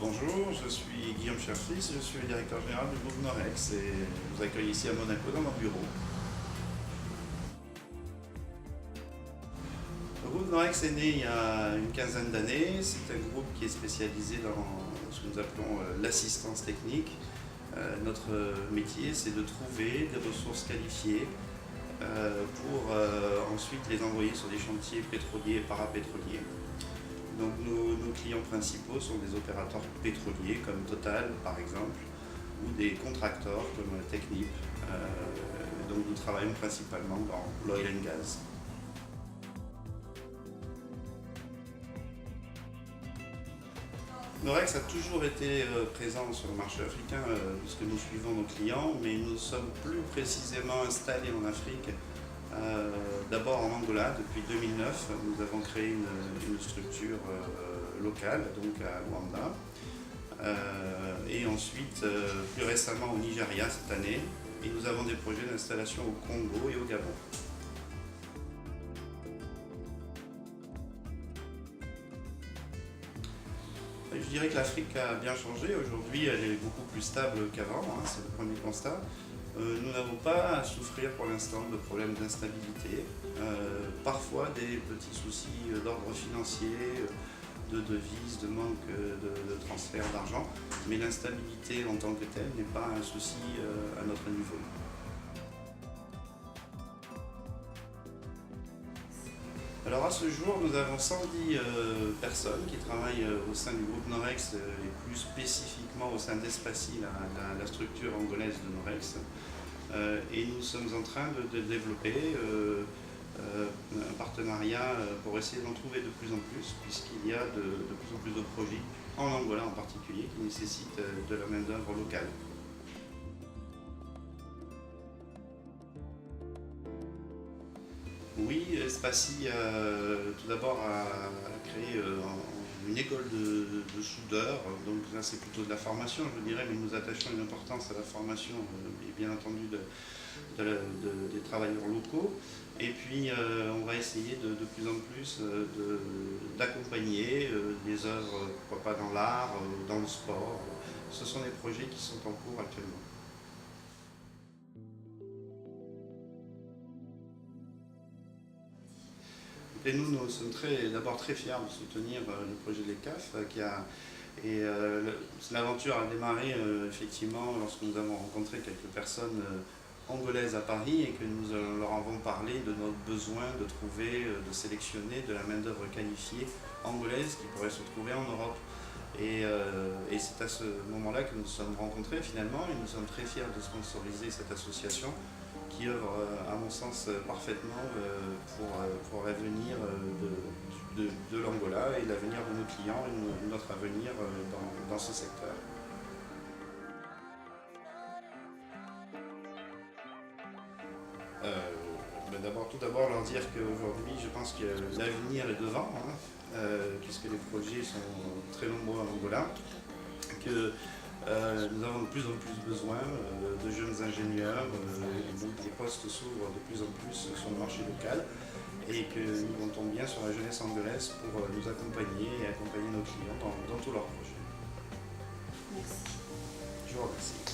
Bonjour, je suis Guillaume Cherfis, je suis le directeur général du groupe Norex et je vous accueille ici à Monaco dans nos bureaux. Le groupe Norex est né il y a une quinzaine d'années. C'est un groupe qui est spécialisé dans ce que nous appelons l'assistance technique. Notre métier, c'est de trouver des ressources qualifiées pour ensuite les envoyer sur des chantiers pétroliers et parapétroliers. Donc nos clients principaux sont des opérateurs pétroliers comme Total par exemple, ou des contracteurs comme Technip. Donc nous travaillons principalement dans l'oil and gas. Norex a toujours été présent sur le marché africain puisque nous suivons nos clients, mais nous sommes plus précisément installés en Afrique. D'abord en Angola, depuis 2009, nous avons créé une structure locale, donc à Luanda. Et ensuite, plus récemment au Nigeria cette année, et nous avons des projets d'installation au Congo et au Gabon. Je dirais que l'Afrique a bien changé. Aujourd'hui, elle est beaucoup plus stable qu'avant, c'est le premier constat. Nous n'avons pas à souffrir pour l'instant de problèmes d'instabilité. Parfois des petits soucis d'ordre financier, de devises, de manque de transfert d'argent, mais l'instabilité en tant que telle n'est pas un souci à notre niveau. Alors à ce jour, nous avons 110 personnes qui travaillent au sein du groupe Norex et plus spécifiquement au sein d'Espaci, la structure angolaise de Norex. Et nous sommes en train de développer un partenariat pour essayer d'en trouver de plus en plus, puisqu'il y a de plus en plus de projets, en Angola en particulier, qui nécessitent de la main-d'œuvre locale. Oui, Espaci tout d'abord a créé une école de soudeurs, donc là c'est plutôt de la formation je dirais, mais nous attachons une importance à la formation et bien entendu des travailleurs locaux. Et puis on va essayer de plus en plus d'accompagner des œuvres, pourquoi pas dans l'art, dans le sport. Ce sont des projets qui sont en cours actuellement. Et nous sommes d'abord très fiers de soutenir le projet de l'ECAF l'aventure a démarré effectivement lorsque nous avons rencontré quelques personnes angolaises à Paris et que nous leur avons parlé de notre besoin de trouver, de sélectionner de la main-d'œuvre qualifiée angolaise qui pourrait se trouver en Europe. Et c'est à ce moment-là que nous nous sommes rencontrés finalement et nous sommes très fiers de sponsoriser cette association qui œuvre à mon sens parfaitement pour l'avenir de l'Angola et l'avenir de nos clients et notre avenir dans ce secteur. Tout d'abord leur dire qu'aujourd'hui je pense que l'avenir est devant, puisque les projets sont très nombreux en Angola, que nous avons de plus en plus besoin de jeunes ingénieurs, donc les postes s'ouvrent de plus en plus sur le marché local et que nous comptons bien sur la jeunesse angolaise pour nous accompagner et accompagner nos clients dans tous leurs projets. Merci. Je vous remercie.